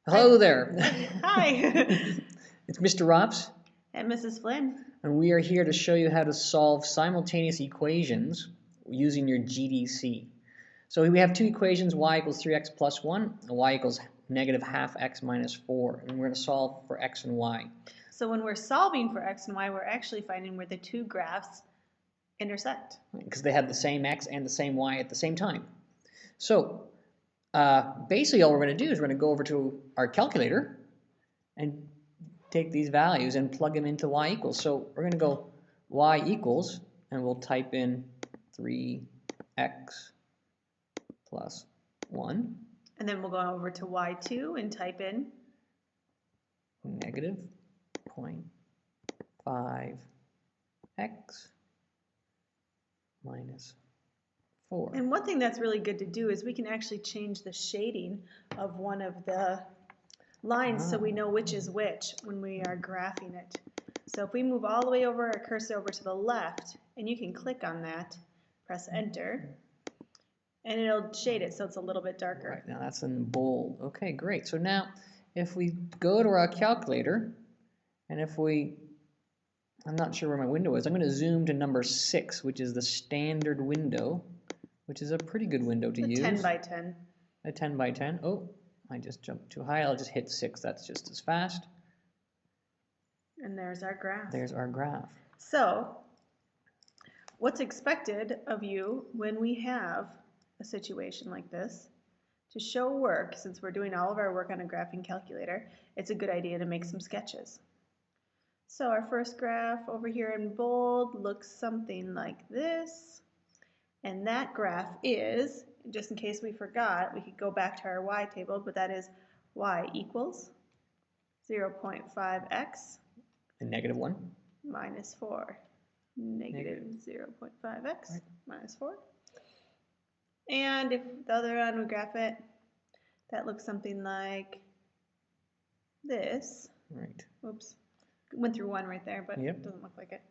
Hello there. Hi. It's Mr. Rops, And Mrs. Flynn. and we are here to show you how to solve simultaneous equations using your GDC. So we have two equations, y equals 3x plus 1, and y equals negative half x minus 4, and we're going to solve for x and y. So when we're solving for x and y, we're actually finding where the two graphs intersect. Because they have the same x and the same y at the same time. So basically all we're going to do is we're going to go over to our calculator and take these values and plug them into y equals. So we're going to go y equals, and we'll type in 3x plus 1. And then we'll go over to y2 and type in negative 0.5x minus 4. And one thing that's really good to do is we can actually change the shading of one of the lines so we know which is which when we are graphing it. So if we move all the way over our cursor over to the left, and you can click on that, press enter, and it'll shade it so it's a little bit darker. Right, now that's in bold. Okay, great. So now if we go to our calculator, and if we, I'm not sure where my window is, I'm going to zoom to number 6, which is the standard window, which is a pretty good window to use. 10 by 10. A 10 by 10. Oh, I just jumped too high. I'll just hit 6. That's just as fast. And there's our graph. There's our graph. So what's expected of you when we have a situation like this? To show work, since we're doing all of our work on a graphing calculator, it's a good idea to make some sketches. So our first graph over here in bold looks something like this. And that graph is, just in case we forgot, we could go back to our y table, but that is y equals 0.5x And negative 1. minus 4. Negative 0.5x minus 4. And if the other one we graph it, that looks something like this. Right. Oops. Went through 1 right there, but Yep. it doesn't look like it.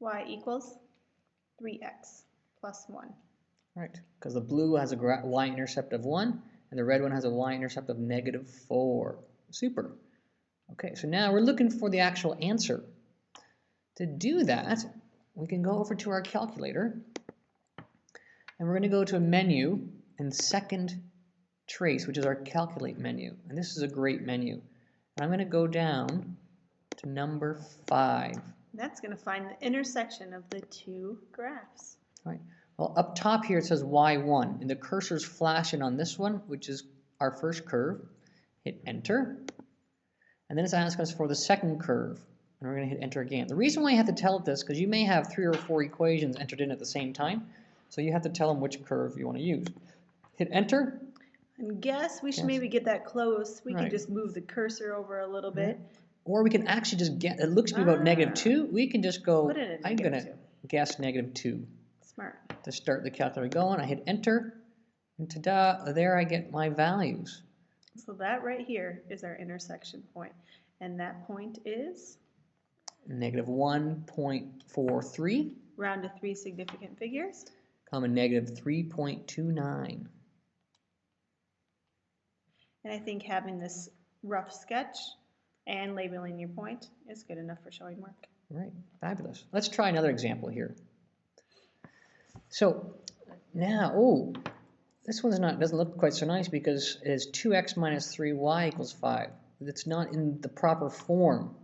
Y equals 3x plus 1. Right, because the blue has a y-intercept of 1, and the red one has a y-intercept of negative 4. Super. Okay, so now we're looking for the actual answer. To do that, we can go over to our calculator, and we're going to go to a menu and second trace, which is our calculate menu. And this is a great menu. And I'm going to go down to number 5. That's going to find the intersection of the two graphs. Right. Well, up top here it says y1, and the cursor's flashing on this one, which is our first curve. Hit enter, and then it's asking us for the second curve, and we're going to hit enter again. The reason why you have to tell it this, because you may have 3 or 4 equations entered in at the same time, so you have to tell them which curve you want to use. Hit enter. And guess we should maybe get that close. We can just move the cursor over a little bit. Or we can actually just get, it looks to be about negative 2. We can just go, Put it at I'm going to -2. guess negative 2. Smart. To start the calculator going, I hit enter, and ta-da, there I get my values. So that right here is our intersection point. And that point is? Negative 1.43. Round to 3 significant figures. Comma negative 3.29. And I think having this rough sketch and labeling your point is good enough for showing work. Right, fabulous. Let's try another example here. So now, this one's doesn't look quite so nice because it is 2x minus 3y equals 5. It's not in the proper form.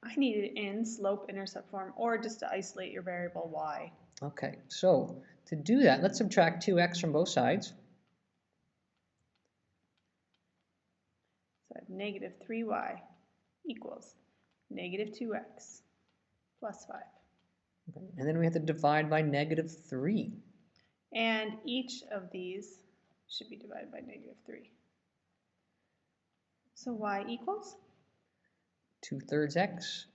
I need it in slope-intercept form or just to isolate your variable y. Okay, so to do that, let's subtract 2x from both sides. So I have negative 3y equals negative 2x plus 5. Okay. And then we have to divide by negative 3. And each of these should be divided by negative 3. So y equals? 2/3 x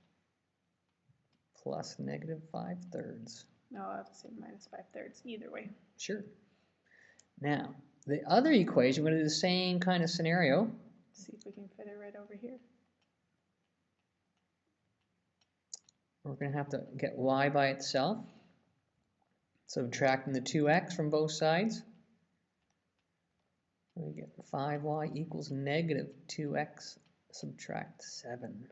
plus negative 5/3. No, I'll have to say minus 5/3 either way. Sure. Now, the other equation, we're going to do the same kind of scenario. Let's see if we can fit it right over here. We're going to have to get y by itself, subtracting the 2x from both sides. So we get 5y equals negative 2x subtract 7.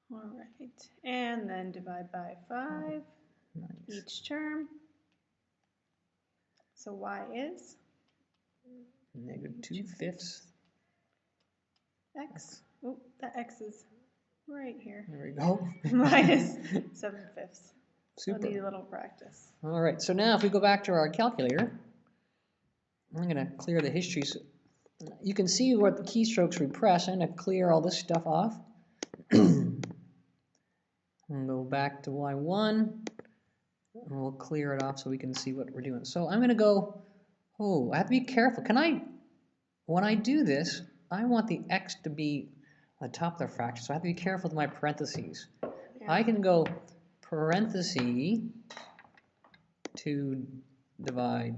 All right, and then divide by 5 Nice. each term. So y is? Negative 2/5. X. Oh, that x is right here. There we go. Minus 7/5. Super. We'll need a little practice. All right, so now if we go back to our calculator, I'm going to clear the history. So you can see what the keystrokes we press. I'm going to clear all this stuff off. And go back to Y1, and we'll clear it off so we can see what we're doing. So I'm going to go, oh, I have to be careful. When I do this, I want the x to be on the top of the fraction, so I have to be careful with my parentheses. Yeah. I can go parenthesis 2 divide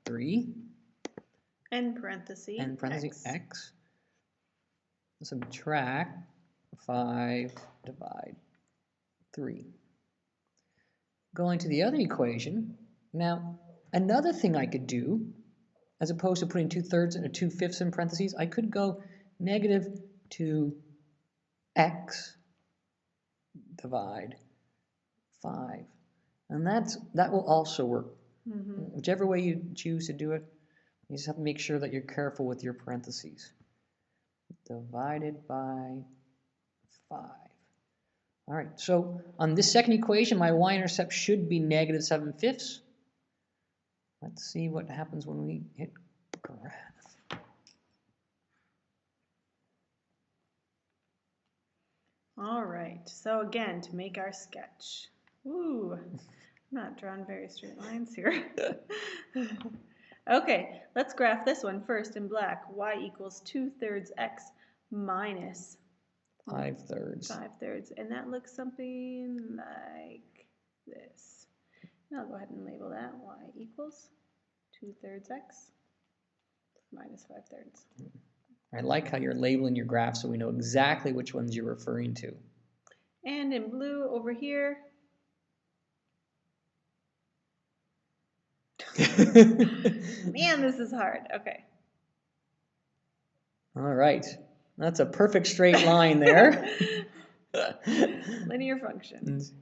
3. And parenthesis x. Subtract 5 divide 3. Going to the other equation, now another thing I could do, as opposed to putting 2/3 and a 2/5 in parentheses, I could go negative 2x divide 5. And that will also work. Mm-hmm. Whichever way you choose to do it, you just have to make sure that you're careful with your parentheses. Divided by 5. All right, so on this second equation, my y-intercept should be negative 7/5. Let's see what happens when we hit graph. All right, so again, to make our sketch. Ooh, I'm not drawing very straight lines here. Okay, let's graph this one first in black. Y equals 2/3 x minus 5/3. 5/3, and that looks something like this. And I'll go ahead and label that y equals 2/3 x minus 5/3. I like how you're labeling your graph so we know exactly which ones you're referring to. And in blue over here, man, this is hard. Okay. All right, that's a perfect straight line there. Linear functions.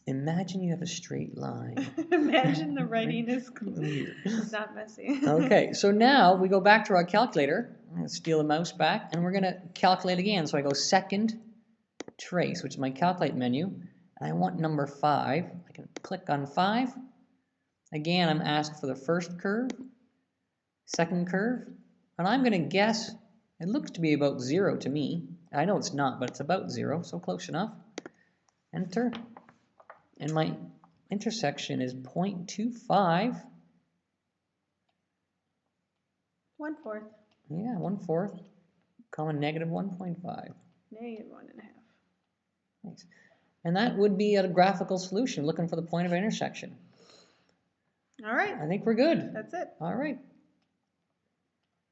Imagine you have a straight line. Imagine the writing is clear. It's not messy. Okay, so now we go back to our calculator. I'm going to steal the mouse back, and we're going to calculate again. So I go second trace, which is my calculate menu, and I want number 5. I can click on 5. Again, I'm asked for the first curve, second curve, and I'm going to guess, it looks to be about 0 to me. I know it's not, but it's about 0, so close enough. Enter. And my intersection is 0.25. 1/4. Yeah, 1/4, comma negative 1.5. Negative 1.5. Nice. And that would be a graphical solution, looking for the point of intersection. All right. I think we're good. That's it. All right.